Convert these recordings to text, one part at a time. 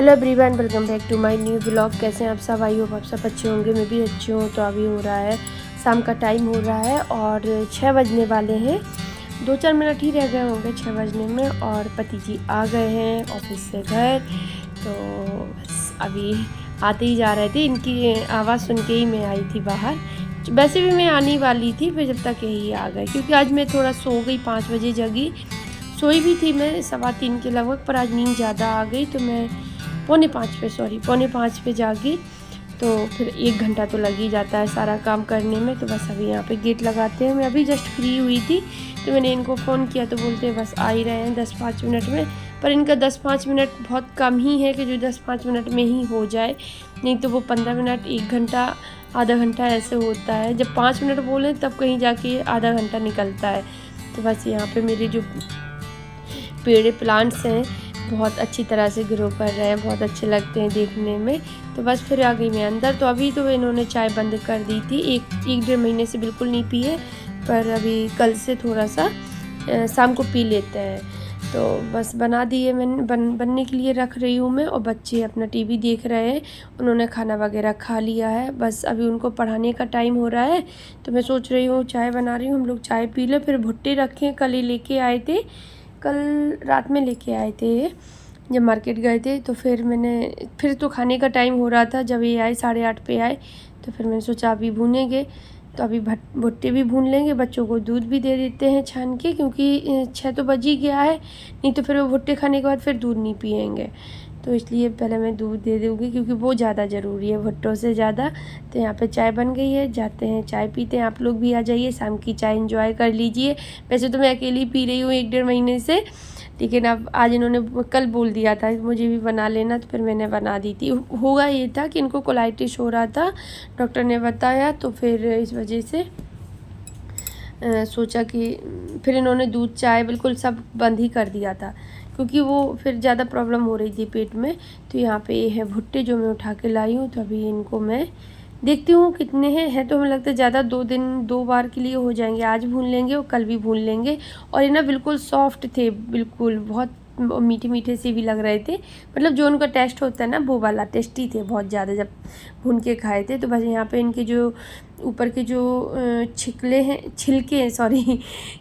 Hello everyone, welcome back to my new blog. कैसे हैं आप सब? आई होप आप सब अच्छे होंगे। मैं भी अच्छी हूँ। तो अभी हो रहा है शाम का टाइम हो रहा है और 6 बजने वाले हैं। 2-4 मिनट ही रह गए होंगे 6 बजने में और पति जी आ गए हैं ऑफिस से घर। तो बस अभी आते ही जा रहे थे, इनकी आवाज़ सुन के ही मैं आई थी बाहर। वैसे भी मैं आने वाली थी, फिर जब तक यही आ गए, क्योंकि आज मैं थोड़ा सो गई, 5 बजे जगी। सोई भी थी मैं 3:15 के लगभग, पर आज नींद ज़्यादा आ गई तो मैं पौने 5 पे जागी। तो फिर 1 घंटा तो लग ही जाता है सारा काम करने में। तो बस अभी यहाँ पे गेट लगाते हैं। मैं अभी जस्ट फ्री हुई थी तो मैंने इनको फ़ोन किया तो बोलते हैं बस आ ही रहे हैं 10-5 मिनट में। पर इनका 10-5 मिनट बहुत कम ही है कि जो 10-5 मिनट में ही हो जाए, नहीं तो वो 15 मिनट, 1 घंटा, आधा घंटा ऐसे होता है। जब 5 मिनट बोलें तब कहीं जाके आधा घंटा निकलता है। तो बस यहाँ पे मेरे जो पेड़ प्लांट्स हैं बहुत अच्छी तरह से ग्रो कर रहे हैं, बहुत अच्छे लगते हैं देखने में। तो बस फिर आ गई मैं अंदर। तो अभी तो इन्होंने चाय बंद कर दी थी, 1-1.5 महीने से बिल्कुल नहीं पी है, पर अभी कल से थोड़ा सा शाम को पी लेते हैं। तो बस बना दिए मैंने, बनने के लिए रख रही हूँ मैं। और बच्चे अपना टीवी देख रहे हैं, उन्होंने खाना वगैरह खा लिया है। बस अभी उनको पढ़ाने का टाइम हो रहा है तो मैं सोच रही हूँ चाय बना रही हूँ, हम लोग चाय पी लें। फिर भुट्टे रखे, कल ही लेके आए थे, कल रात में लेके आए थे जब मार्केट गए थे। तो फिर तो खाने का टाइम हो रहा था जब ये आए, 8:30 पे आए। तो फिर मैंने सोचा अभी भूनेंगे, तो अभी भुट्टे भी भून लेंगे, बच्चों को दूध भी दे देते हैं छान के, क्योंकि 6 तो बज ही गया है, नहीं तो फिर वो भुट्टे खाने के बाद फिर दूध नहीं पिएंगे। तो इसलिए पहले मैं दूध दे दूँगी, क्योंकि वो ज़्यादा ज़रूरी है भुट्टों से ज़्यादा। तो यहाँ पे चाय बन गई है, जाते हैं चाय पीते हैं। आप लोग भी आ जाइए, शाम की चाय एंजॉय कर लीजिए। वैसे तो मैं अकेली पी रही हूँ 1-1.5 महीने से, लेकिन अब आज इन्होंने कल बोल दिया था मुझे भी बना लेना, तो फिर मैंने बना दी थी। होगा ये था कि इनको कोलाइटिस हो रहा था, डॉक्टर ने बताया, तो फिर इस वजह से सोचा कि फिर इन्होंने दूध चाय बिल्कुल सब बंद ही कर दिया था, क्योंकि वो फिर ज़्यादा प्रॉब्लम हो रही थी पेट में। तो यहाँ पे ये है भुट्टे जो मैं उठा के लाई हूँ। तो अभी इनको मैं देखती हूँ कितने हैं तो हमें लगता है ज़्यादा 2 दिन 2 बार के लिए हो जाएंगे। आज भून लेंगे और कल भी भून लेंगे। और ये ना बिल्कुल सॉफ्ट थे, बिल्कुल बहुत मीठे मीठे से भी लग रहे थे। मतलब जो उनका टेस्ट होता है ना, वो वाला टेस्टी थे बहुत ज़्यादा जब भून के खाए थे। तो बस यहाँ पे इनके जो ऊपर के जो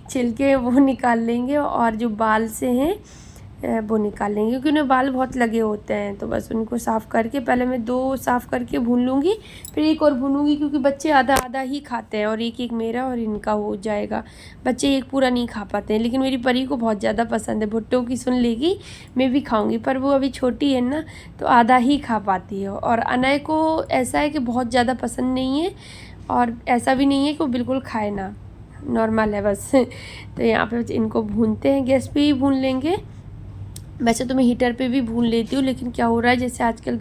छिलके वो निकाल लेंगे, और जो बाल से हैं वो निकाल लेंगे, क्योंकि उन्हें बाल बहुत लगे होते हैं। तो बस उनको साफ़ करके पहले मैं 2 साफ़ करके भून लूँगी, फिर एक और भूनूँगी, क्योंकि बच्चे आधा आधा ही खाते हैं, और एक मेरा और इनका हो जाएगा। बच्चे एक पूरा नहीं खा पाते हैं, लेकिन मेरी परी को बहुत ज़्यादा पसंद है। भुट्टो की सुन लेगी, मैं भी खाऊँगी, पर वो अभी छोटी है ना, तो आधा ही खा पाती है। और अनय को ऐसा है कि बहुत ज़्यादा पसंद नहीं है, और ऐसा भी नहीं है कि वो बिल्कुल खाए ना, नॉर्मल है बस। तो यहाँ पे इनको भूनते हैं, गैस पे ही भून लेंगे। वैसे तो मैं हीटर पे भी भून लेती हूँ, लेकिन क्या हो रहा है, जैसे आजकल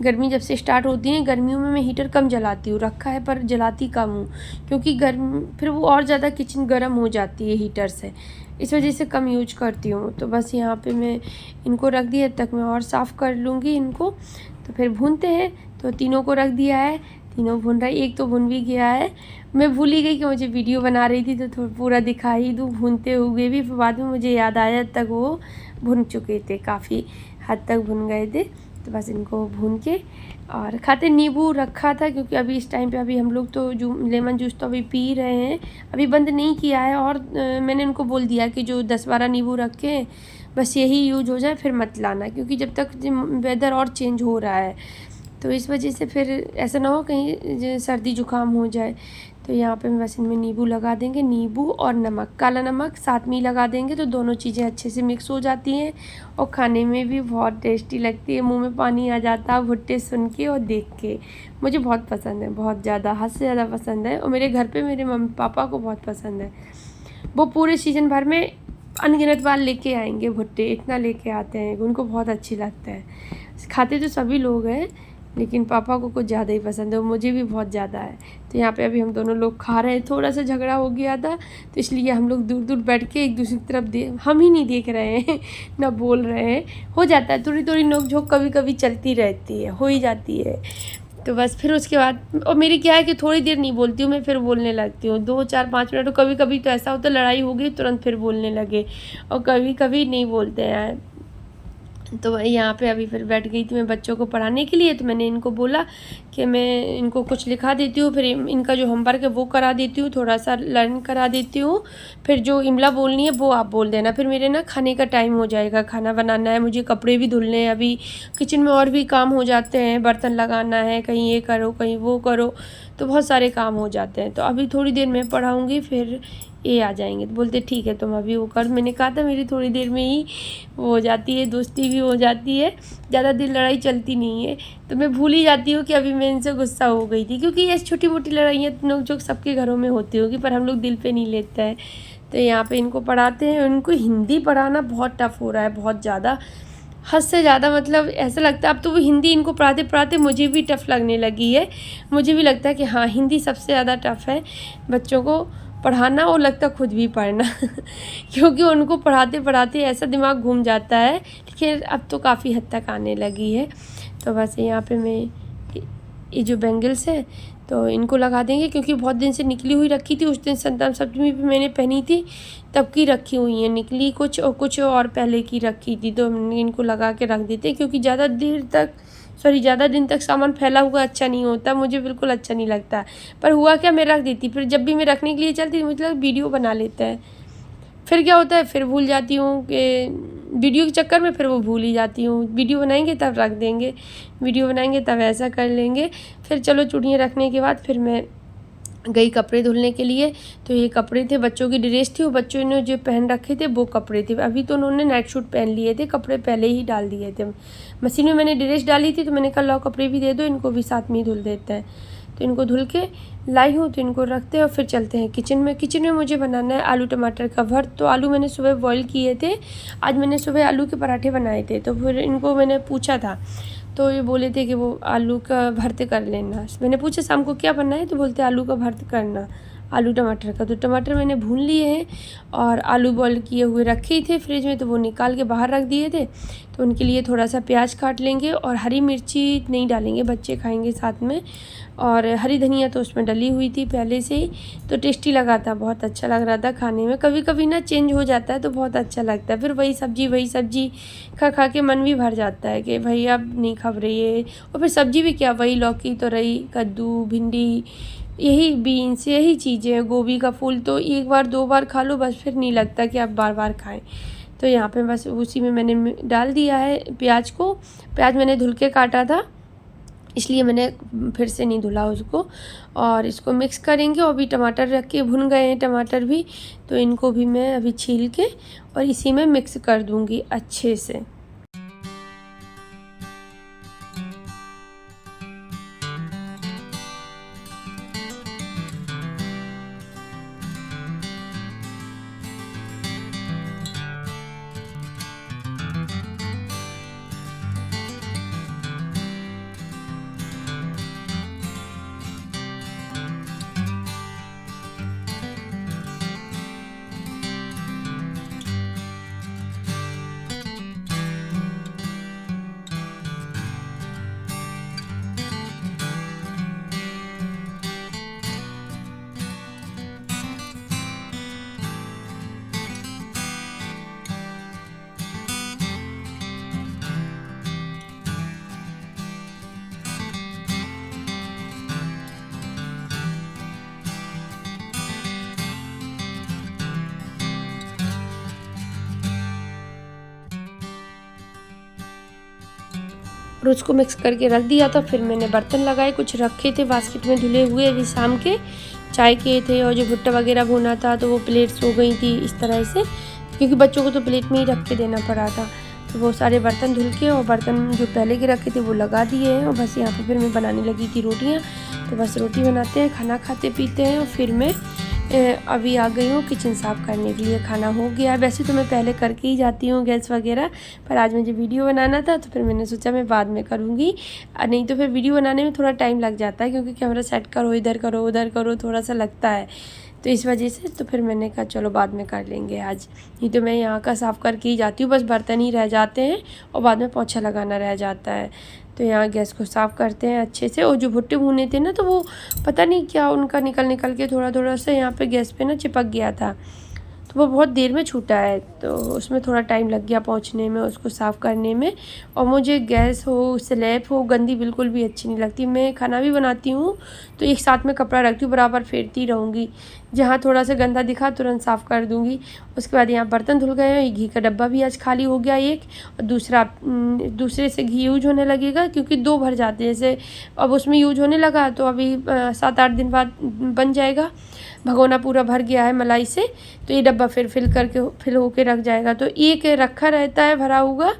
गर्मी जब से स्टार्ट होती है, गर्मियों में मैं हीटर कम जलाती हूँ, रखा है पर जलाती कम हूँ, क्योंकि गर्म फिर वो और ज़्यादा किचन गर्म हो जाती है हीटर से, इस वजह से कम यूज करती हूँ। तो बस यहाँ पे मैं इनको रख दिया, तक मैं और साफ़ कर लूँगी इनको। तो फिर भूनते हैं। तो तीनों को रख दिया है, तीनों भून रहा है, एक तो भून भी गया है। मैं भूल ही गई कि मुझे वीडियो बना रही थी तो थोड़ा पूरा दिखा ही दूँ भूनते हुए भी। फिर बाद में मुझे याद आया तक वो भुन चुके थे, काफ़ी हद तक भुन गए थे। तो बस इनको भून के और खाते। नींबू रखा था, क्योंकि अभी इस टाइम पे अभी हम लोग तो लेमन जूस तो अभी पी रहे हैं, अभी बंद नहीं किया है। और मैंने उनको बोल दिया कि जो 10-12 नींबू रखे बस यही यूज हो जाए, फिर मत लाना, क्योंकि जब तक वेदर और चेंज हो रहा है, तो इस वजह से फिर ऐसा ना हो कहीं सर्दी जुकाम हो जाए। तो यहाँ पे बस इनमें नींबू लगा देंगे, नींबू और नमक, काला नमक साथ में ही लगा देंगे, तो दोनों चीज़ें अच्छे से मिक्स हो जाती हैं और खाने में भी बहुत टेस्टी लगती है। मुंह में पानी आ जाता है भुट्टे सुन के और देख के। मुझे बहुत पसंद है, बहुत ज़्यादा, हद से ज़्यादा पसंद है। और मेरे घर पे मेरे मम्मी पापा को बहुत पसंद है। वो पूरे सीजन भर में अनगिनत बार लेके आएंगे भुट्टे, इतना लेके आते हैं, उनको बहुत अच्छे लगते हैं। खाते तो सभी लोग हैं, लेकिन पापा को कुछ ज़्यादा ही पसंद है, मुझे भी बहुत ज़्यादा है। तो यहाँ पे अभी हम दोनों लोग खा रहे हैं। थोड़ा सा झगड़ा हो गया था, तो इसलिए हम लोग दूर दूर बैठ के एक दूसरे की तरफ हम ही नहीं देख रहे हैं ना बोल रहे हैं। हो जाता है, थोड़ी थोड़ी नोक-झोंक कभी कभी चलती रहती है, हो ही जाती है। तो बस फिर उसके बाद, और मेरी क्या है कि थोड़ी देर नहीं बोलती हूँ मैं, फिर बोलने लगती हूँ 2-4-5 मिनट। कभी कभी तो ऐसा होता है लड़ाई हो गई तुरंत फिर बोलने लगे, और कभी कभी नहीं बोलते हैं। तो वही यहाँ पे अभी फिर बैठ गई थी मैं बच्चों को पढ़ाने के लिए। तो मैंने इनको बोला कि मैं इनको कुछ लिखा देती हूँ, फिर इनका जो होमवर्क है वो करा देती हूँ, थोड़ा सा लर्न करा देती हूँ, फिर जो इमला बोलनी है वो आप बोल देना। फिर मेरे ना खाने का टाइम हो जाएगा, खाना बनाना है, मुझे कपड़े भी धुलने हैं, अभी किचन में और भी काम हो जाते हैं, बर्तन लगाना है, कहीं ये करो कहीं वो करो, तो बहुत सारे काम हो जाते हैं। तो अभी थोड़ी देर में पढ़ाऊँगी, फिर ये आ जाएंगे। तो बोलते ठीक है तुम अभी वो कर। मैंने कहा था मेरी थोड़ी देर में ही वो हो जाती है, दोस्ती भी हो जाती है, ज़्यादा देर लड़ाई चलती नहीं है। तो मैं भूल ही जाती हूँ कि अभी मैं इनसे गुस्सा हो गई थी, क्योंकि ये छोटी मोटी लड़ाइयाँ नोक-झोंक सबके घरों में होती होगी, पर हम लोग दिल पे नहीं लेते हैं। तो यहाँ पे इनको पढ़ाते हैं। उनको हिंदी पढ़ाना बहुत टफ़ हो रहा है, बहुत ज़्यादा, हद से ज़्यादा। मतलब ऐसा लगता है अब तो वो हिंदी इनको पढ़ाते पढ़ाते मुझे भी टफ़ लगने लगी है। मुझे भी लगता है कि हाँ, हिंदी सबसे ज़्यादा टफ़ है बच्चों को पढ़ाना, और लगता खुद भी पढ़ना क्योंकि उनको पढ़ाते पढ़ाते ऐसा दिमाग घूम जाता है। लेकिन अब तो काफ़ी हद तक आने लगी है। तो बस यहाँ पे मैं ये जो बैंगल्स है तो इनको लगा देंगे, क्योंकि बहुत दिन से निकली हुई रखी थी। उस दिन संतान सप्तमी पे मैंने पहनी थी, तब की रखी हुई है, निकली कुछ और कुछ और पहले की रखी थी। तो हमने इनको लगा के रख देते, क्योंकि ज़्यादा दिन तक सामान फैला हुआ अच्छा नहीं होता, मुझे बिल्कुल अच्छा नहीं लगता। पर हुआ क्या, मैं रख देती, फिर जब भी मैं रखने के लिए चलती मतलब वीडियो बना लेते हैं, फिर क्या होता है, फिर भूल जाती हूँ कि वीडियो के चक्कर में फिर वो भूल ही जाती हूँ। वीडियो बनाएंगे तब रख देंगे, वीडियो बनाएंगे तब ऐसा कर लेंगे। फिर चलो चूड़ियाँ रखने के बाद फिर मैं गई कपड़े धुलने के लिए। तो ये कपड़े थे, बच्चों की ड्रेस थी, वो बच्चों ने जो पहन रखे थे वो कपड़े थे। अभी तो उन्होंने नाइट सूट पहन लिए थे, कपड़े पहले ही डाल दिए थे। मशीन में मैंने ड्रेस डाली थी, तो मैंने कहा लो कपड़े भी दे दो, इनको भी साथ में ही धुल देते हैं। तो इनको धुल के लाई हूँ, तो इनको रखते हैं और फिर चलते हैं किचन में। किचन में मुझे बनाना है आलू टमाटर का भर्त। तो आलू मैंने सुबह बॉईल किए थे, आज मैंने सुबह आलू के पराठे बनाए थे। तो फिर इनको मैंने पूछा था, तो ये बोले थे कि वो आलू का भर्त कर लेना। मैंने पूछा शाम को क्या बनना है, तो बोलते आलू का भर्त करना, आलू टमाटर का। तो टमाटर मैंने भून लिए हैं और आलू बॉईल किए हुए रखे ही थे फ्रिज में, तो वो निकाल के बाहर रख दिए थे। तो उनके लिए थोड़ा सा प्याज काट लेंगे, और हरी मिर्ची नहीं डालेंगे, बच्चे खाएंगे साथ में। और हरी धनिया तो उसमें डली हुई थी पहले से ही, तो टेस्टी लगा था, बहुत अच्छा लग रहा था खाने में। कभी कभी ना चेंज हो जाता है तो बहुत अच्छा लगता है। फिर वही सब्जी खा खा के मन भी भर जाता है कि भाई अब नहीं खा रही है। और फिर सब्जी भी क्या, वही लौकी तो रही, कद्दू, भिंडी, यही बीन्स, यही चीज़ें, गोभी का फूल, तो एक बार दो बार खा लो बस, फिर नहीं लगता कि आप बार बार खाएं। तो यहाँ पे बस उसी में मैंने डाल दिया है प्याज को। प्याज मैंने धुल के काटा था, इसलिए मैंने फिर से नहीं धुला उसको। और इसको मिक्स करेंगे। और भी टमाटर रख के भुन गए हैं टमाटर भी, तो इनको भी मैं अभी छील के और इसी में मिक्स कर दूँगी अच्छे से। और उसको मिक्स करके रख दिया था। फिर मैंने बर्तन लगाए, कुछ रखे थे बास्केट में धुले हुए, अभी शाम के चाय के थे, और जो भुट्टा वगैरह भुना था तो वो प्लेट्स हो गई थी इस तरह से, क्योंकि बच्चों को तो प्लेट में ही रख के देना पड़ा था। तो वो सारे बर्तन धुल के, और बर्तन जो पहले के रखे थे वो लगा दिए हैं। और बस यहाँ पे फिर मैं बनाने लगी थी रोटियाँ। तो बस रोटी बनाते हैं, खाना खाते पीते हैं, और फिर मैं अभी आ गई हूँ किचन साफ़ करने के लिए। खाना हो गया है, वैसे तो मैं पहले करके ही जाती हूँ गैस वगैरह, पर आज मुझे वीडियो बनाना था तो फिर मैंने सोचा मैं बाद में करूँगी, नहीं तो फिर वीडियो बनाने में थोड़ा टाइम लग जाता है, क्योंकि कैमरा सेट करो, इधर करो उधर करो, थोड़ा सा लगता है। तो इस वजह से तो फिर मैंने कहा चलो बाद में कर लेंगे आज। नहीं तो मैं यहाँ का साफ़ करके ही जाती हूँ, बस बर्तन ही रह जाते हैं और बाद में पोछा लगाना रह जाता है। तो यहाँ गैस को साफ़ करते हैं अच्छे से। और जो भुट्टे भुने थे ना, तो वो पता नहीं क्या उनका निकल के थोड़ा थोड़ा सा यहाँ पे गैस पे ना चिपक गया था, तो वो बहुत देर में छूटा है, तो उसमें थोड़ा टाइम लग गया पहुंचने में, उसको साफ़ करने में। और मुझे गैस हो, स्लैब हो, गंदी बिल्कुल भी अच्छी नहीं लगती। मैं खाना भी बनाती हूँ तो एक साथ में कपड़ा रखती हूँ, बराबर फेरती रहूँगी। जहाँ थोड़ा सा गंदा दिखा तुरंत साफ़ कर दूँगी। उसके बाद यहाँ बर्तन धुल गए हैं। घी का डब्बा भी आज खाली हो गया एक, और दूसरे से घी यूज होने लगेगा, क्योंकि 2 भर जाते हैं। जैसे अब उसमें यूज होने लगा तो अभी 7-8 दिन बाद बन जाएगा। भगोना पूरा भर गया है मलाई से, तो ये डब्बा फिर फिल होके रख जाएगा। तो एक रखा रहता है भरा हुआ,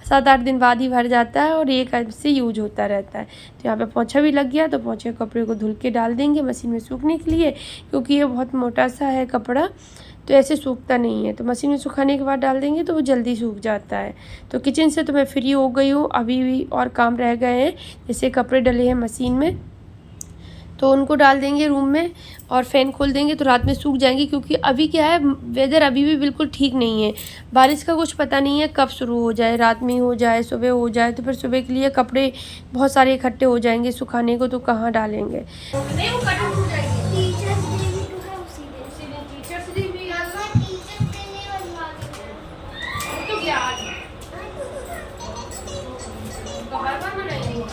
7-8 दिन बाद ही भर जाता है, और एक से यूज होता रहता है। तो यहाँ पे पोंछा भी लग गया, तो पोंछे कपड़े को धुल के डाल देंगे मशीन में सूखने के लिए, क्योंकि ये बहुत मोटा सा है कपड़ा, तो ऐसे सूखता नहीं है। तो मशीन में सुखाने के बाद डाल देंगे तो वो जल्दी सूख जाता है। तो किचन से तो मैं फ्री हो गई हूँ। अभी भी और काम रह गए हैं, जैसे कपड़े डले हैं मशीन में, तो उनको डाल देंगे रूम में, और फ़ैन खोल देंगे तो रात में सूख जाएंगे। क्योंकि अभी क्या है, वेदर अभी भी बिल्कुल ठीक नहीं है। बारिश का कुछ पता नहीं है कब शुरू हो जाए, रात में हो जाए, सुबह हो जाए, तो फिर सुबह के लिए कपड़े बहुत सारे इकट्ठे हो जाएंगे सुखाने को, तो कहाँ डालेंगे। नहीं, वो कटिंग हो जाएगी। तो क्या आज बार-बार बनाएंगे।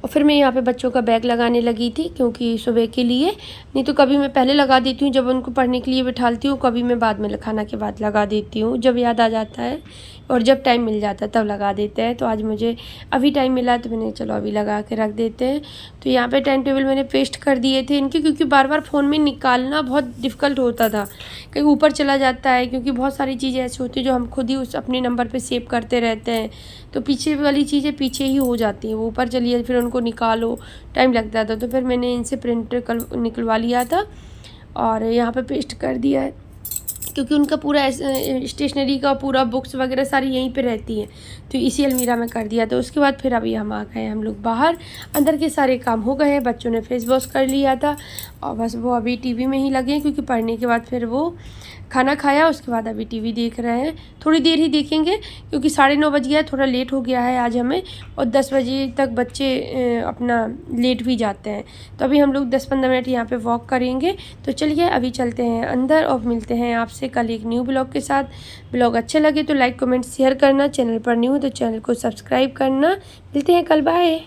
और फिर मैं यहाँ पे बच्चों का बैग लगाने लगी थी, क्योंकि सुबह के लिए, नहीं तो कभी मैं पहले लगा देती हूँ जब उनको पढ़ने के लिए बिठालती हूँ, कभी मैं बाद में खाना के बाद लगा देती हूँ, जब याद आ जाता है और जब टाइम मिल जाता है तब लगा देते हैं। तो आज मुझे अभी टाइम मिला तो मैंने चलो अभी लगा के रख देते हैं। तो यहाँ पे टाइम टेबल मैंने पेस्ट कर दिए थे इनके, क्योंकि बार बार फ़ोन में निकालना बहुत डिफ़िकल्ट होता था, कहीं ऊपर चला जाता है, क्योंकि बहुत सारी चीज़ें ऐसी होती है जो हम खुद ही उस अपने नंबर पर सेव करते रहते हैं, तो पीछे वाली चीज़ें पीछे ही हो जाती हैं, वो ऊपर चलिए फिर उनको निकालो, टाइम लगता था। तो फिर मैंने इनसे प्रिंट निकलवा लिया था और यहाँ पे पेस्ट कर दिया है, क्योंकि उनका पूरा स्टेशनरी का पूरा बुक्स वगैरह सारी यहीं पे रहती हैं, तो इसी अलमीरा में कर दिया। तो उसके बाद फिर अभी हम आ गए हम लोग बाहर, अंदर के सारे काम हो गए हैं, बच्चों ने फेस वॉश कर लिया था और बस वो अभी टीवी में ही लगे हैं, क्योंकि पढ़ने के बाद फिर वो खाना खाया, उसके बाद अभी टीवी देख रहे हैं। थोड़ी देर ही देखेंगे, क्योंकि 9:30 बज गया है, थोड़ा लेट हो गया है आज हमें, और 10 बजे तक बच्चे अपना लेट भी जाते हैं। तो अभी हम लोग 10-15 मिनट यहाँ पे वॉक करेंगे। तो चलिए अभी चलते हैं अंदर और मिलते हैं आपसे कल एक न्यू ब्लॉग के साथ। ब्लॉग अच्छे लगे तो लाइक कमेंट शेयर करना, चैनल पर न्यू हो तो चैनल को सब्सक्राइब करना। मिलते हैं कल, बाय।